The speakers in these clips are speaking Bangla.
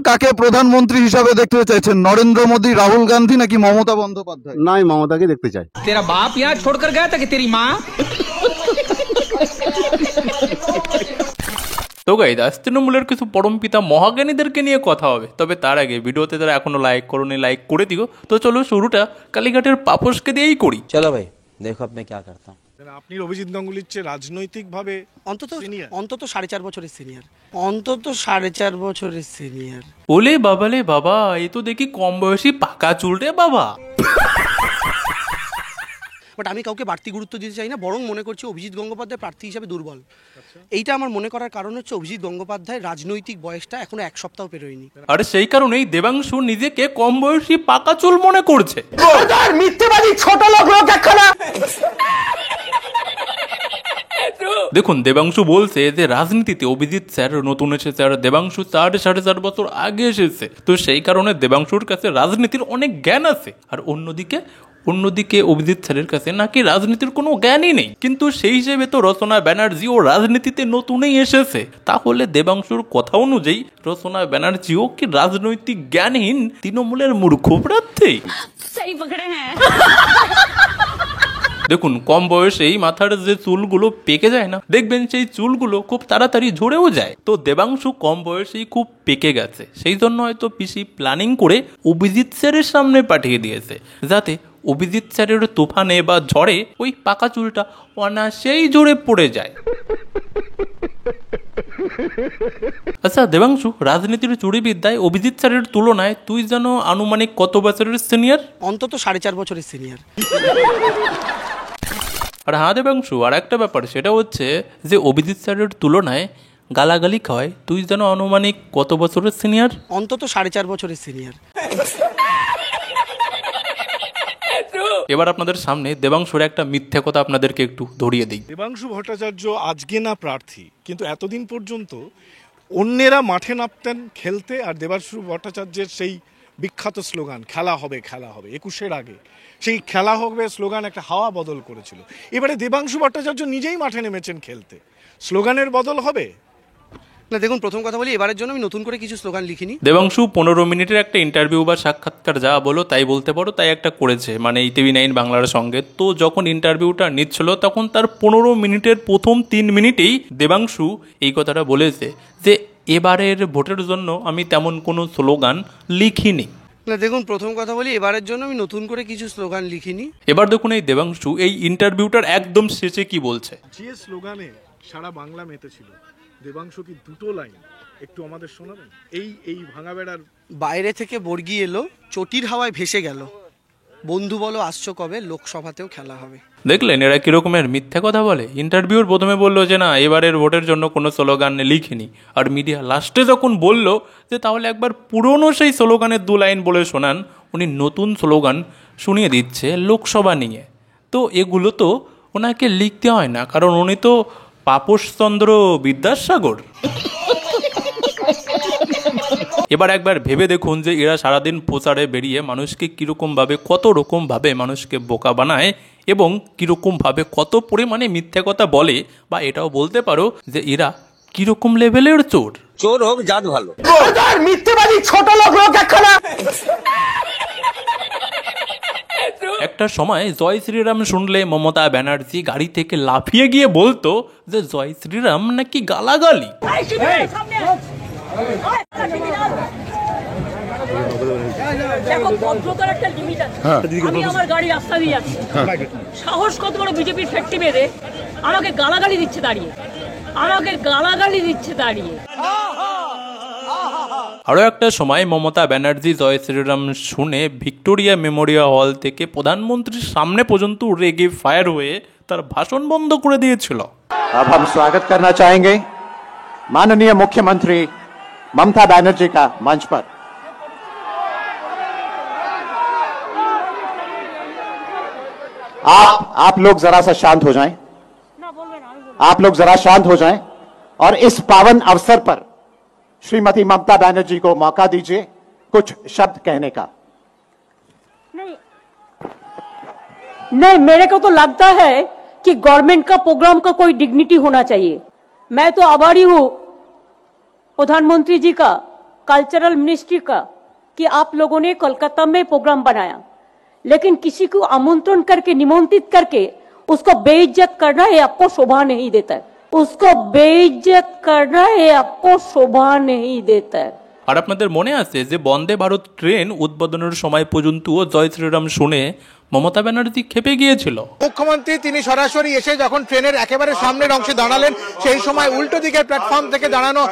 কাকে প্রধানমন্ত্রী হিসাবে দেখতে চাইছেন, নরেন্দ্র মোদী, রাহুল গান্ধী নাকি মমতা বন্দ্যোপাধ্যায়? না, আমি মমতাকে দেখতে চাই। तेरा बाप यहाँ छोड़कर गया था कि तेरी माँ? তো গাইস, আজ তৃণমূলের কিছু পরমপিতা মহাজ্ঞানীদেরকে নিয়ে কথা হবে। তবে তার আগে ভিডিওতে যারা এখনো লাইক করোনি, লাইক করে দিও। তো চলো শুরুটা কালীঘাটের পাপসকে দিয়েই করি। চলো ভাই, দেখো আপনি কি করতে। আপনি অভিজিৎ গাঙ্গুলির চেয়ে রাজনৈতিকভাবে অন্তত 4.5 বছরের সিনিয়র, অন্তত 4.5 বছরের সিনিয়র। ওলে বাবালে বাবা, এই তো দেখি কম বয়সী পাকা চুলটে বাবা। বাট আমি কাউকে বাড়তি গুরুত্ব দিতে চাই না, বরং মনে করছি অভিজিৎ গঙ্গোপাধ্যায় প্রার্থী হিসাবে দুর্বল। এইটা আমার মনে করার কারণ হচ্ছে অভিজিৎ গঙ্গোপাধ্যায়ের রাজনৈতিক বয়সটা এখনো 1 সপ্তাহ পেরোয়নি। আর সেই কারণেই দেবাংশু নিজেকে কম বয়সী পাকা চুল মনে করছে। মিথ্যেবাদী ছোট লোক একখানা। দেখুন, দেবাংশু বলছে যে রাজনীতিতে অভিজিৎ স্যার নতুন এসেছে আর দেবাংশু 4.5 বছর আগে এসেছে। তো সেই কারণে দেবাংশুর কাছে রাজনীতির অনেক জ্ঞান আছে, আর অন্যদিকে অভিজিৎ স্যারের কাছে নাকি রাজনীতির কোনো জ্ঞানই নেই। কিন্তু সেই হিসেবে তো রচনা ব্যানার্জিও রাজনীতিতে নতুনই এসেছে। তাহলে দেবাংশুর কথা অনুযায়ী রচনা ব্যানার্জিও কি রাজনৈতিক জ্ঞানহীন তৃণমূলের মূর্খ প্রার্থী? দেখুন, কম বয়সেই মাথার যে চুলগুলো পেকে যায় না, দেখবেন সেই চুলগুলো খুব তাড়াতাড়ি ঝরেও যায়। তো দেবাংশু কম বয়সেই খুব পেকে গেছে, সেই জন্য হয়তো পিসি প্ল্যানিং করে অভিজিৎ স্যারের সামনে পাঠিয়ে দিয়েছে, যাতে অভিজিৎ স্যারের তুফানে বা ঝড়ে ওই পাকা চুলটা অনায়াসেই ঝরে পড়ে যায়। আচ্ছা দেবাংশু, রাজনীতির চুরিবিদ্যায় অভিজিৎ স্যারের তুলনায় তুই যেন আনুমানিক কত বছরের সিনিয়র? অন্তত 4.5 বছরের সিনিয়র। আর হ্যাঁ দেবাংশু, আর একটা ব্যাপার, সেটা হচ্ছে যে অভিজিৎ স্যারের তুলনায় গালাগালি খাওয়ায় তুই যেন আনুমানিক কত বছরের সিনিয়র? অন্তত 4.5 বছরের সিনিয়র। এবার আপনাদের সামনে দেবাংশুর একটা মিথ্যে কথা আপনাদেরকে একটু ধরিয়ে দিই। দেবাংশু ভট্টাচার্য আজকে না প্রার্থী, কিন্তু এতদিন পর্যন্ত অন্যেরা মাঠে নামতেন খেলতে, আর দেবাংশু ভট্টাচার্যের সেই বিখ্যাত স্লোগান খেলা হবে খেলা হবে 21-এর আগে, সেই খেলা হবে স্লোগান একটা হাওয়া বদল করেছিল। এবারে দেবাংশু ভট্টাচার্য নিজেই মাঠে নেমেছেন খেলতে, স্লোগানের বদল হবে না। দেখুন, প্রথম কথা বলি, এবারের জন্য আমি নতুন করে কিছু স্লোগান লিখিনি। দেবাংশু 15 মিনিটের একটা ইন্টারভিউ বা সাক্ষাৎকার যা বলো তাই বলতে পারো, তাই একটা করেছে, মানে TV9 বাংলার সঙ্গে। তো যখন ইন্টারভিউটা নিচ্ছিল তখন তার 15 মিনিটের প্রথম 3 মিনিটেই দেবাংশু এই কথাটা বলেছে যে এবারের ভোটের জন্য আমি তেমন কোনো স্লোগান লিখিনি। না, দেখুন, প্রথম কথা বলি, এবারের জন্য আমি নতুন করে কিছু স্লোগান লিখিনি। এবার দেখুন এই দেবাংশু এই ইন্টারভিউটার একদম শেষে কি বলছে। যে স্লোগানে সারা বাংলা মেতেছিল, দেবাংশু কি দুটো লাইন একটু আমাদের শোনাবেন? এই ভাঙা বেড়ার বাইরে থেকে বর্গি এলো, চটির হাওয়ায় ভেসে গেল, বন্ধু বলো আসছো কবে, লোকসভাতেও খেলা হবে। দেখলেন এরা কিরকমের মিথ্যা কথা বলে। ইন্টারভিউর প্রথমে বললো যে না, এবারের ভোটের জন্য কোনো স্লোগান লিখিনি, আর মিডিয়া লাস্টে যখন বলল যে তাহলে একবার পুরনো সেই স্লোগানের 2 লাইন বলে শোনান, উনি নতুন স্লোগান শুনিয়ে দিচ্ছে লোকসভা নিয়ে। তো এগুলো তো ওনাকে লিখতে হয় না, কারণ উনি তো পাপসচন্দ্র বিদ্যাসাগর। এবার একবার ভেবে দেখুন যে এরা সারাদিন প্রচারে বেরিয়ে মানুষকে কীরকমভাবে কত রকমভাবে মানুষকে বোকা বানায়, এবং কীরকমভাবে কত পরিমাণে মিথ্যে কথা বলে, বা এটাও বলতে পারো যে এরা কীরকম লেভেলের চোর। চোর হোক জাত ভালো, মিথ্যেবাদী ছোট লোক একখানা। একটা সময় জয় শ্রীরাম শুনলে মমতা ব্যানার্জি গাড়ি থেকে লাফিয়ে গিয়ে বলতো যে জয় শ্রীরাম নাকি গালাগালি। দেখো, ভদ্রতার একটা লিমিট আছে। আমি আমার গাড়ি রাস্তা দিয়ে যাচ্ছি, সাহস কত বড় বিজেপির ফ্যাক্টরি বেঁধে আমাকে গালাগালি দিচ্ছে দাঁড়িয়ে, আরও একটা সময় মমতা ব্যানার্জি জয় শ্রীরাম শুনে ভিক্টোরিয়া মেমোরিয়াল হল থেকে প্রধানমন্ত্রীর সামনে পর্যন্ত রেগে ফায়ার হয়ে তার ভাষণ বন্ধ করে দিয়েছিল। अब हम स्वागत करना चाहेंगे माननीय मुख्यमंत्री ममता बनर्जी का मंच पर। आप लोग जरा सा शांत हो जाएं, आप लोग जरा शांत हो जाएं और इस पावन अवसर पर श्रीमती ममता बनर्जी को मौका दीजिए कुछ शब्द कहने का। नहीं, मेरे को तो लगता है कि गवर्नमेंट का प्रोग्राम का कोई डिग्निटी होना चाहिए। मैं तो आभारी हूं प्रधानमंत्री जी का कल्चरल मिनिस्ट्री का कि आप लोगों ने कोलकाता में प्रोग्राम बनाया, लेकिन किसी को आमंत्रण करके निमंत्रित करके उसको बेइज्जत करना ये आपको शोभा नहीं देता है। उसको बेइज्जत करना ये आपको शोभा नहीं देता है। আর আপনাদের মনে আছে যে বন্দে ভারত ট্রেন উদ্বোধনের সময় পর্যন্ত জয় শ্রীরাম শুনে মমতা ব্যানার্জি খেপে গিয়েছিল। মুখ্যমন্ত্রী তিনি সরাসরি এসে যখন ট্রেনের একেবারে সামনের অংশে দাঁড়ালেন, সেই সময় উল্টো দিকের প্ল্যাটফর্ম থেকে দাঁড়ানো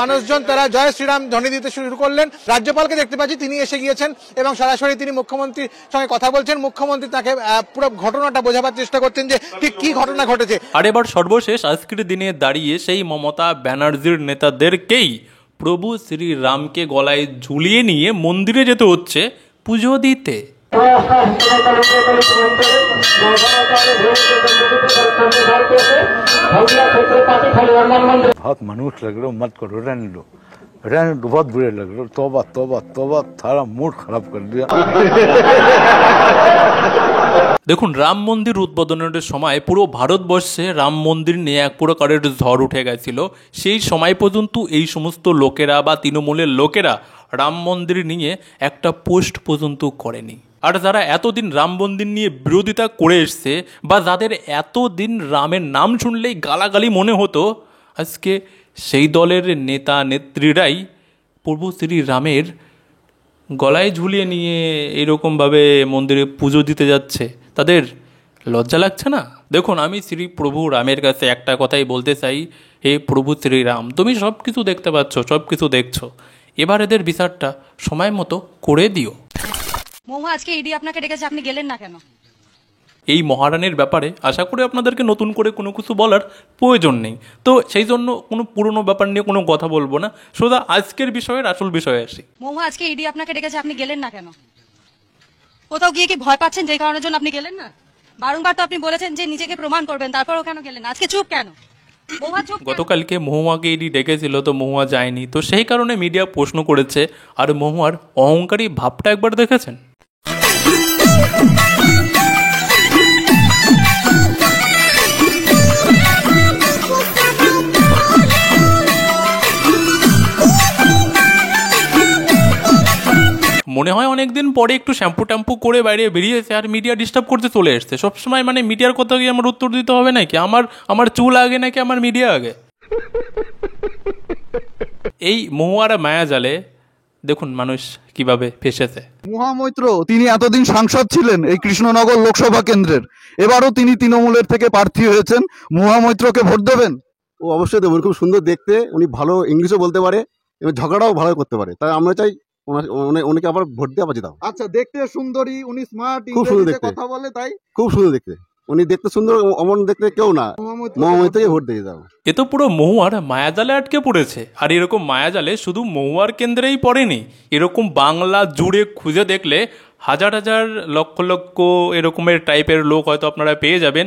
মানুষজন তারা জয় শ্রীরাম ধ্বনি দিতে শুরু করলেন। রাজ্যপালকে দেখতে পাচ্ছি তিনি এসে গিয়েছেন এবং সরাসরি তিনি মুখ্যমন্ত্রীর সঙ্গে কথা বলছেন। মুখ্যমন্ত্রী তাকে পুরো ঘটনাটা বোঝাবার চেষ্টা করছেন যে ঠিক কি ঘটনা ঘটেছে। আর এবার সর্বশেষ আজকের দিনে দাঁড়িয়ে সেই মমতা ব্যানার্জির নেতাদেরকেই প্রভু শ্রীরামকে গলায় ঝুলিয়ে নিয়ে মন্দিরে যেতে হচ্ছে পুজো দিতে। बहुत मनुष्य लग रहे हो, मत करो, रहने दो, बहुत बुरे लग रहे हो। तौबा तौबा तौबा, सारा मूड खराब कर दिया। দেখুন, রাম মন্দির উদ্বোধনের সময় পুরো ভারতবর্ষে রাম মন্দির নিয়ে এক প্রকারের ঝড় উঠে গেছিল। সেই সময় পর্যন্ত এই সমস্ত লোকেরা বা তৃণমূলের লোকেরা রাম মন্দির নিয়ে একটা পোস্ট পর্যন্ত করেনি। আর যারা এতদিন রাম মন্দির নিয়ে বিরোধিতা করে এসছে বা যাদের এতদিন রামের নাম শুনলেই গালাগালি মনে হতো, আজকে সেই দলের নেতা নেত্রীরাই প্রভু শ্রীরামের গলায় ঝুলিয়ে নিয়ে এরকমভাবে মন্দিরে পুজো দিতে যাচ্ছে। তাদের লজ্জা লাগছে না? দেখুন, আমি শ্রী প্রভু রামের কাছে একটা কথাই বলতে চাই, হে প্রভু শ্রীরাম, তুমি সব কিছু দেখতে পাচ্ছ, সব কিছু দেখছো, এবার এদের বিচারটা সময় মতো করে দিও। মহুয়া, আজকে ইডি আপনাকে ডেকেছে, আপনি গেলেন না কেন? এই মহারানীর ব্যাপারে আশা করি আপনাদেরকে নতুন করে কোনো কিছু বলার প্রয়োজন নেই, তো সেই জন্য কোনো পুরনো ব্যাপার নিয়ে কোনো কথা বলবো না, সোজা আজকের বিষয়ের আসল বিষয়ে আসি। মহুয়া, আজকে ইডি আপনাকে ডেকেছে, আপনি গেলেন না কেন? কোথাও গিয়ে কি ভয় পাচ্ছেন যেই কারণের জন্য আপনি গেলেন না? বারংবার তো আপনি বলেছেন যে নিজেকে প্রমাণ করবেন, তারপরেও কেন গেলেন? আজকে চুপ কেন? গতকালকে মহুয়াকে ইডি ডেকেছিল, তো মহুয়া যায়নি, তো সেই কারণে মিডিয়া প্রশ্ন করেছে। আর মহুয়ার অহংকারী ভাবটা একবার দেখেছেন? মনে হয় অনেকদিন পরে একটু শ্যাম্পু ট্যাম্পু করে বাইরে বেরিয়েছে আর মিডিয়া ডিস্টার্ব করতে চলে এসছে। সবসময় মানে মিডিয়ার কথা কি আমার উত্তর দিতে হবে নাকি? আমার চুল আগে নাকি আমার মিডিয়া আগে? এই মহুয়ার মায়াজালে দেখুন মানুষ কিভাবে ফেসেছে। মহামৈত্র তিনি এতদিন সাংসদ ছিলেন এই কৃষ্ণনগর লোকসভা কেন্দ্রের, এবারও তিনি তৃণমূলের থেকে প্রার্থী হয়েছেন। মহামৈত্রকে ভোট দেবেন? ও অবশ্যই দেবেন, খুব সুন্দর দেখতে, উনি ভালো ইংলিশও বলতে পারে এবং ঝগড়াও ভালো করতে পারে, তাই আমরা চাই উনিকে আবার ভোট দেওয়া বাঁচিয়ে দাও। আচ্ছা, দেখতে সুন্দরী, উনি স্মার্ট, খুব সুন্দর দেখতে কথা বলে, তাই খুব সুন্দর দেখতে, উনি দেখতে সুন্দর, অমন দেখতে কেউ না, মহামৈত্রকে ভোট দিয়ে দাও। এ তো পুরো মহুয়ার মায়াজালে আটকে পড়েছে। আর এরকম মায়াজালে শুধু মহুয়ার কেন্দ্রেই পড়েনি, এরকম বাংলা জুড়ে খুঁজে দেখলে হাজার হাজার লক্ষ লক্ষ এরকমের টাইপের লোক হয়তো আপনারা পেয়ে যাবেন,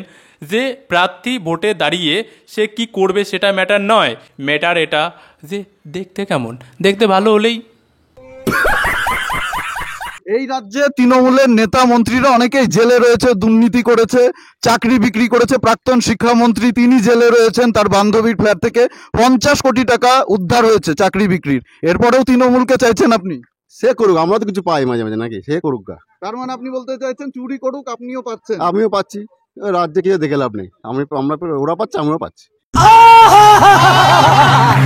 যে প্রার্থী ভোটে দাঁড়িয়ে সে কি করবে সেটা ম্যাটার নয়, ম্যাটার এটা যে দেখতে কেমন, দেখতে ভালো হলেই। এই রাজ্যে তৃণমূলের নেতা মন্ত্রীরা অনেকেই জেলে রয়েছে, দুর্নীতি করেছে, চাকরি বিক্রি করেছে। প্রাক্তন শিক্ষামন্ত্রী তিনি জেলে রয়েছেন, তার বান্ধবীর ফ্ল্যাট থেকে 50 কোটি টাকা উদ্ধার হয়েছে চাকরি বিক্রির। এরপরেও তৃণমূলকে চাইছেন আপনি? সে করুক, আমরা তো কিছু পাই মাঝে মাঝে, নাকি? সে করুক গা। তার মানে আপনি বলতে চাইছেন চুরি করুক, আপনিও পাচ্ছেন? আমিও পাচ্ছি, রাজ্যে কিছু দেখে লাভ নেই, আমরা ওরা পাচ্ছে, আমরাও পাচ্ছি।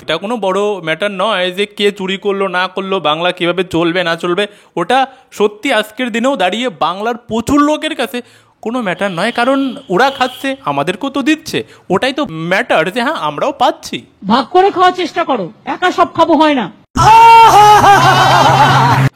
এটা কোনো বড় ম্যাটার নয় যে কে চুরি করলো না করলো, বাংলা কিভাবে চলবে না চলবে, ওটা সত্যি আজকের দিনেও দাঁড়িয়ে বাংলার প্রচুর লোকের কাছে কোনো ম্যাটার নয়, কারণ ওরা খাচ্ছে, আমাদেরকেও তো দিচ্ছে, ওটাই তো ম্যাটার যে হ্যাঁ আমরাও পাচ্ছি। ভাগ করে খাওয়ার চেষ্টা করো, একা সব খাবো হয় না।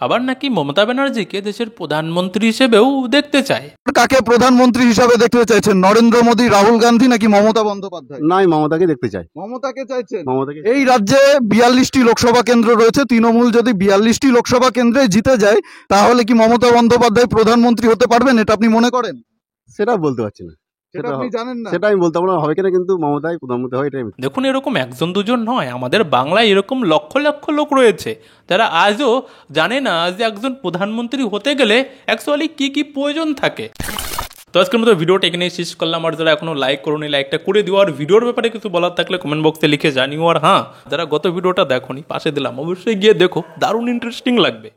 আবার নাকি মমতা ব্যানার্জিকে দেশের প্রধানমন্ত্রী হিসেবেও দেখতে চায়। কাকে প্রধানমন্ত্রী হিসাবে দেখতে চাইছেন? নরেন্দ্র মোদী, রাহুল গান্ধী নাকি মমতা বন্দ্যোপাধ্যায়? নাই, মমতাকে দেখতে চাই। মমতাকে চাইছেন? মমতাকে। এই রাজ্যে 42টি লোকসভা কেন্দ্র রয়েছে, তৃণমূল যদি 42টি লোকসভা কেন্দ্রে জিতে যায় তাহলে কি মমতা বন্দ্যোপাধ্যায় প্রধানমন্ত্রী হতে পারবেন, এটা আপনি মনে করেন? সেটা বলতে পারছি না, সেটা আপনি জানেন না। সেটা আমি বলতে পারবো না হবে কিনা, কিন্তু মমতাই প্রধানমন্ত্রী হয় এটাই। দেখুন, এরকম একজন দুজন নয়, আমাদের বাংলায় এরকম লক্ষ লক্ষ লোক রয়েছে যারা আজও জানে না যে একজন প্রধানমন্ত্রী হতে গেলে অ্যাকচুয়ালি কি কি প্রয়োজন থাকে। তো আজকের মতো ভিডিওটা এখানেই শেষ করলাম। আর যারা এখনো লাইক করোনি লাইকটা করে দিও, আর ভিডিওর ব্যাপারে কিছু বলার থাকলে কমেন্ট বক্সে লিখে জানিও। আর হ্যাঁ, যারা গত ভিডিওটা দেখোনি পাশে দিলাম, অবশ্যই গিয়ে দেখো, দারুণ ইন্টারেস্টিং লাগবে।